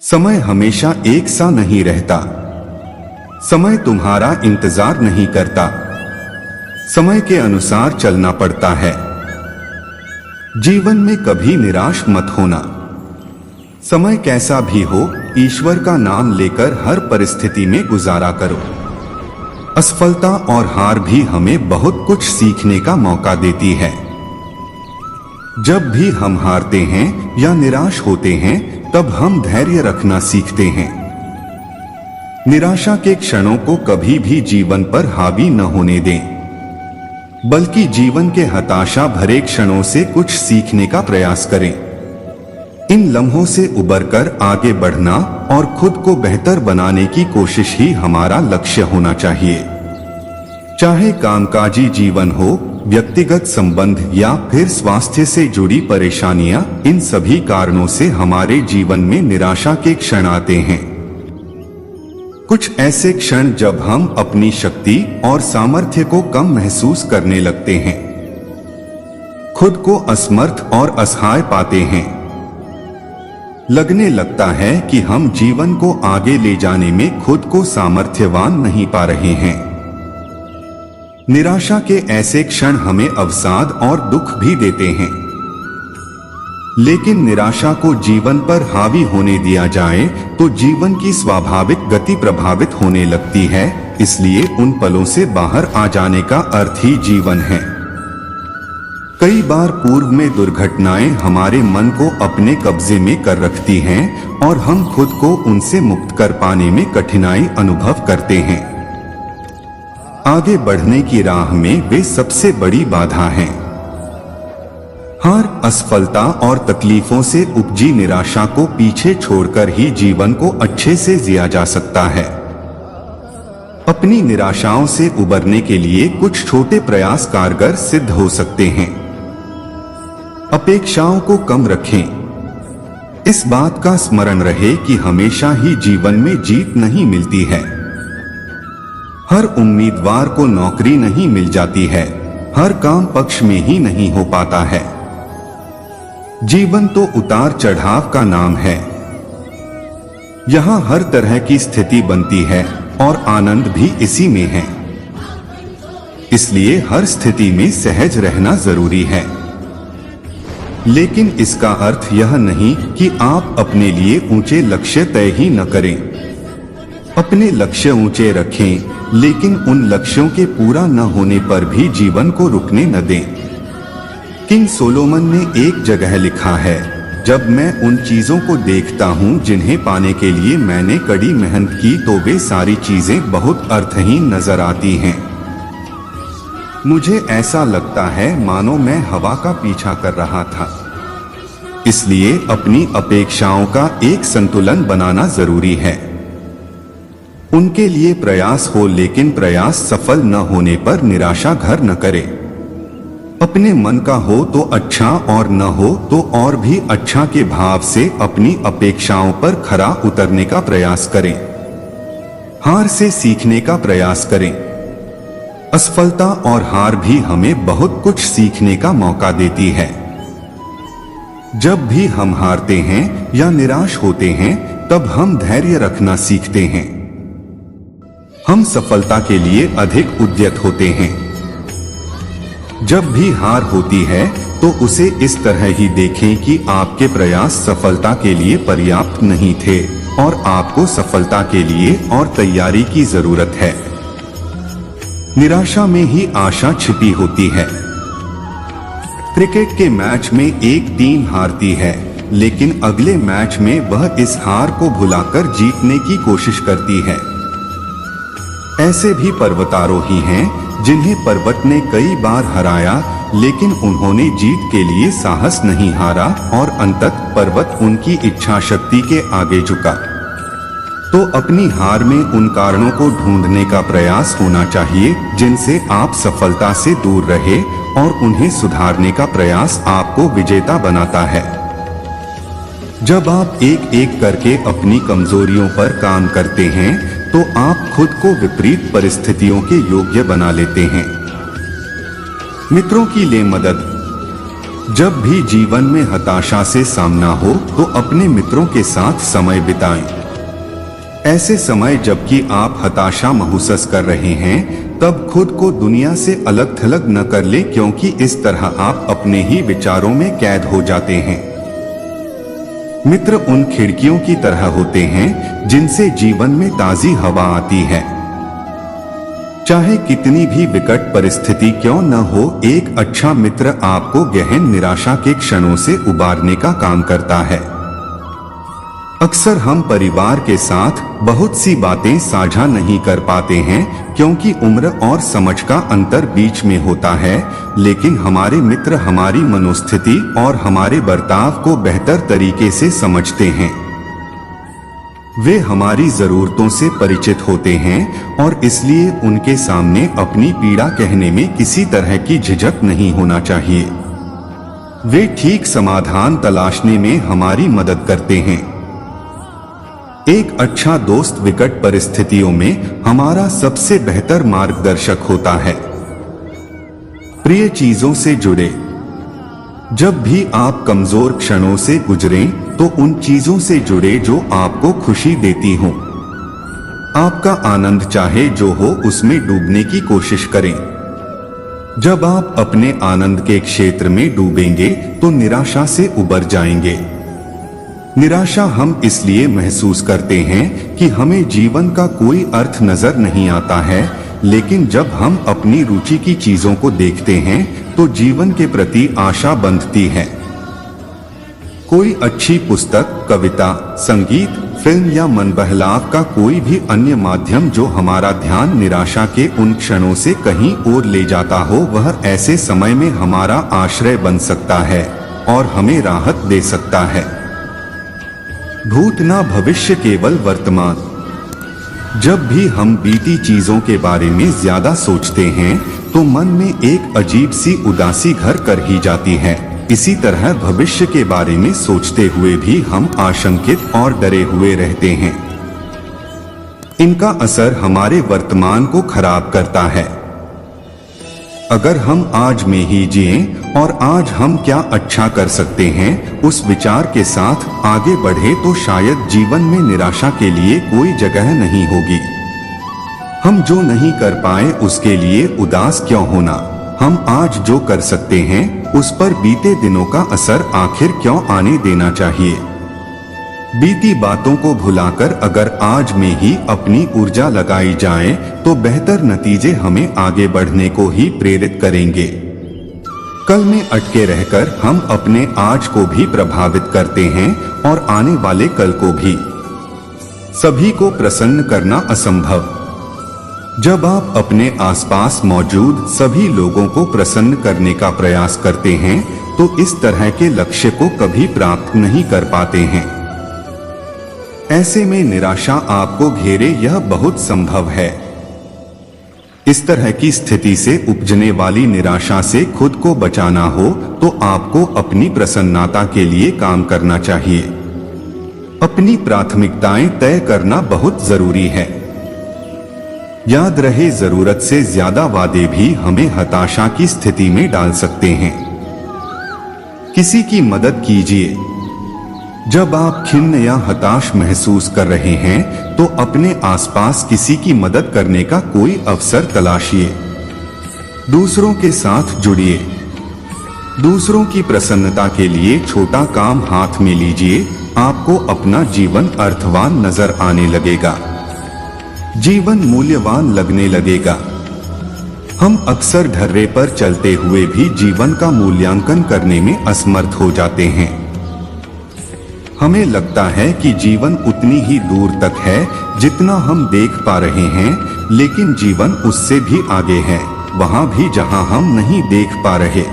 समय हमेशा एक सा नहीं रहता। समय तुम्हारा इंतजार नहीं करता। समय के अनुसार चलना पड़ता है। जीवन में कभी निराश मत होना। समय कैसा भी हो, ईश्वर का नाम लेकर हर परिस्थिति में गुजारा करो। असफलता और हार भी हमें बहुत कुछ सीखने का मौका देती है। जब भी हम हारते हैं या निराश होते हैं, तब हम धैर्य रखना सीखते हैं। निराशा के क्षणों को कभी भी जीवन पर हावी न होने दें, बल्कि जीवन के हताशा भरे क्षणों से कुछ सीखने का प्रयास करें। इन लम्हों से उबरकर आगे बढ़ना और खुद को बेहतर बनाने की कोशिश ही हमारा लक्ष्य होना चाहिए। चाहे कामकाजी जीवन हो, व्यक्तिगत संबंध या फिर स्वास्थ्य से जुड़ी परेशानियां, इन सभी कारणों से हमारे जीवन में निराशा के क्षण आते हैं। कुछ ऐसे क्षण जब हम अपनी शक्ति और सामर्थ्य को कम महसूस करने लगते हैं, खुद को असमर्थ और असहाय पाते हैं। लगने लगता है कि हम जीवन को आगे ले जाने में खुद को सामर्थ्यवान नहीं पा रहे हैं। निराशा के ऐसे क्षण हमें अवसाद और दुख भी देते हैं, लेकिन निराशा को जीवन पर हावी होने दिया जाए तो जीवन की स्वाभाविक गति प्रभावित होने लगती है। इसलिए उन पलों से बाहर आ जाने का अर्थ ही जीवन है। कई बार पूर्व में दुर्घटनाएं हमारे मन को अपने कब्जे में कर रखती हैं और हम खुद को उनसे मुक्त कर पाने में कठिनाई अनुभव करते हैं। आगे बढ़ने की राह में वे सबसे बड़ी बाधा हैं। हार, असफलता और तकलीफों से उपजी निराशा को पीछे छोड़कर ही जीवन को अच्छे से जिया जा सकता है। अपनी निराशाओं से उबरने के लिए कुछ छोटे प्रयास कारगर सिद्ध हो सकते हैं। अपेक्षाओं को कम रखें। इस बात का स्मरण रहे कि हमेशा ही जीवन में जीत नहीं मिलती है। हर उम्मीदवार को नौकरी नहीं मिल जाती है। हर काम पक्ष में ही नहीं हो पाता है। जीवन तो उतार चढ़ाव का नाम है। यहाँ हर तरह की स्थिति बनती है और आनंद भी इसी में है। इसलिए हर स्थिति में सहज रहना जरूरी है। लेकिन इसका अर्थ यह नहीं कि आप अपने लिए ऊंचे लक्ष्य तय ही न करें। अपने लक्ष्य ऊंचे रखें, लेकिन उन लक्ष्यों के पूरा न होने पर भी जीवन को रुकने न दें। किंग सोलोमन ने एक जगह लिखा है, जब मैं उन चीजों को देखता हूं जिन्हें पाने के लिए मैंने कड़ी मेहनत की, तो वे सारी चीजें बहुत अर्थहीन नजर आती हैं। मुझे ऐसा लगता है मानो मैं हवा का पीछा कर रहा था। इसलिए अपनी अपेक्षाओं का एक संतुलन बनाना जरूरी है। उनके लिए प्रयास हो, लेकिन प्रयास सफल न होने पर निराशा घर न करे। अपने मन का हो तो अच्छा और न हो तो और भी अच्छा के भाव से अपनी अपेक्षाओं पर खरा उतरने का प्रयास करें। हार से सीखने का प्रयास करें। असफलता और हार भी हमें बहुत कुछ सीखने का मौका देती है। जब भी हम हारते हैं या निराश होते हैं, तब हम धैर्य रखना सीखते हैं। हम सफलता के लिए अधिक उद्यत होते हैं। जब भी हार होती है तो उसे इस तरह ही देखें कि आपके प्रयास सफलता के लिए पर्याप्त नहीं थे और आपको सफलता के लिए और तैयारी की जरूरत है। निराशा में ही आशा छिपी होती है। क्रिकेट के मैच में एक टीम हारती है, लेकिन अगले मैच में वह इस हार को भुलाकर जीतने की कोशिश करती है। ऐसे भी पर्वतारोही हैं जिन्हें पर्वत ने कई बार हराया, लेकिन उन्होंने जीत के लिए साहस नहीं हारा और अंततः पर्वत उनकी इच्छा शक्ति के आगे झुका। तो अपनी हार में उन कारणों को ढूंढने का प्रयास होना चाहिए जिनसे आप सफलता से दूर रहे, और उन्हें सुधारने का प्रयास आपको विजेता बनाता है। जब आप एक एक करके अपनी कमजोरियों पर काम करते हैं, तो आप खुद को विपरीत परिस्थितियों के योग्य बना लेते हैं। मित्रों की ले मदद। जब भी जीवन में हताशा से सामना हो तो अपने मित्रों के साथ समय बिताएं। ऐसे समय जबकि आप हताशा महसूस कर रहे हैं तब खुद को दुनिया से अलग थलग न कर ले, क्योंकि इस तरह आप अपने ही विचारों में कैद हो जाते हैं। मित्र उन खिड़कियों की तरह होते हैं जिनसे जीवन में ताजी हवा आती है। चाहे कितनी भी विकट परिस्थिति क्यों न हो, एक अच्छा मित्र आपको गहन निराशा के क्षणों से उबारने का काम करता है। अक्सर हम परिवार के साथ बहुत सी बातें साझा नहीं कर पाते हैं क्योंकि उम्र और समझ का अंतर बीच में होता है, लेकिन हमारे मित्र हमारी मनोस्थिति और हमारे बर्ताव को बेहतर तरीके से समझते हैं। वे हमारी जरूरतों से परिचित होते हैं और इसलिए उनके सामने अपनी पीड़ा कहने में किसी तरह की झिझक नहीं होना चाहिए। वे ठीक समाधान तलाशने में हमारी मदद करते हैं। एक अच्छा दोस्त विकट परिस्थितियों में हमारा सबसे बेहतर मार्गदर्शक होता है। प्रिय चीजों से जुड़े। जब भी आप कमजोर क्षणों से गुजरें तो उन चीजों से जुड़े जो आपको खुशी देती हों। आपका आनंद चाहे जो हो उसमें डूबने की कोशिश करें। जब आप अपने आनंद के क्षेत्र में डूबेंगे तो निराशा से उबर जाएंगे। निराशा हम इसलिए महसूस करते हैं कि हमें जीवन का कोई अर्थ नजर नहीं आता है, लेकिन जब हम अपनी रुचि की चीजों को देखते हैं तो जीवन के प्रति आशा बंधती है। कोई अच्छी पुस्तक, कविता, संगीत, फिल्म या मन बहलाव का कोई भी अन्य माध्यम जो हमारा ध्यान निराशा के उन क्षणों से कहीं और ले जाता हो, वह ऐसे समय में हमारा आश्रय बन सकता है और हमें राहत दे सकता है। भूत ना भविष्य, केवल वर्तमान। जब भी हम बीती चीजों के बारे में ज्यादा सोचते हैं तो मन में एक अजीब सी उदासी घर कर ही जाती है। इसी तरह भविष्य के बारे में सोचते हुए भी हम आशंकित और डरे हुए रहते हैं। इनका असर हमारे वर्तमान को खराब करता है। अगर हम आज में ही जिएं और आज हम क्या अच्छा कर सकते हैं, उस विचार के साथ आगे बढ़े तो शायद जीवन में निराशा के लिए कोई जगह नहीं होगी। हम जो नहीं कर पाए उसके लिए उदास क्यों होना। हम आज जो कर सकते हैं उस पर बीते दिनों का असर आखिर क्यों आने देना चाहिए। बीती बातों को भुलाकर अगर आज में ही अपनी ऊर्जा लगाई जाए तो बेहतर नतीजे हमें आगे बढ़ने को ही प्रेरित करेंगे। कल में अटके रहकर हम अपने आज को भी प्रभावित करते हैं और आने वाले कल को भी। सभी को प्रसन्न करना असंभव। जब आप अपने आसपास मौजूद सभी लोगों को प्रसन्न करने का प्रयास करते हैं तो इस तरह के लक्ष्य को कभी प्राप्त नहीं कर पाते हैं। ऐसे में निराशा आपको घेरे यह बहुत संभव है। इस तरह की स्थिति से उपजने वाली निराशा से खुद को बचाना हो तो आपको अपनी प्रसन्नता के लिए काम करना चाहिए। अपनी प्राथमिकताएं तय करना बहुत जरूरी है। याद रहे, जरूरत से ज्यादा वादे भी हमें हताशा की स्थिति में डाल सकते हैं। किसी की मदद कीजिए। जब आप खिन्न या हताश महसूस कर रहे हैं तो अपने आसपास किसी की मदद करने का कोई अवसर तलाशिए। दूसरों के साथ जुड़िए। दूसरों की प्रसन्नता के लिए छोटा काम हाथ में लीजिए। आपको अपना जीवन अर्थवान नजर आने लगेगा। जीवन मूल्यवान लगने लगेगा। हम अक्सर ढर्रे पर चलते हुए भी जीवन का मूल्यांकन करने में असमर्थ हो जाते हैं। हमें लगता है कि जीवन उतनी ही दूर तक है जितना हम देख पा रहे हैं, लेकिन जीवन उससे भी आगे है, वहां भी जहां हम नहीं देख पा रहे।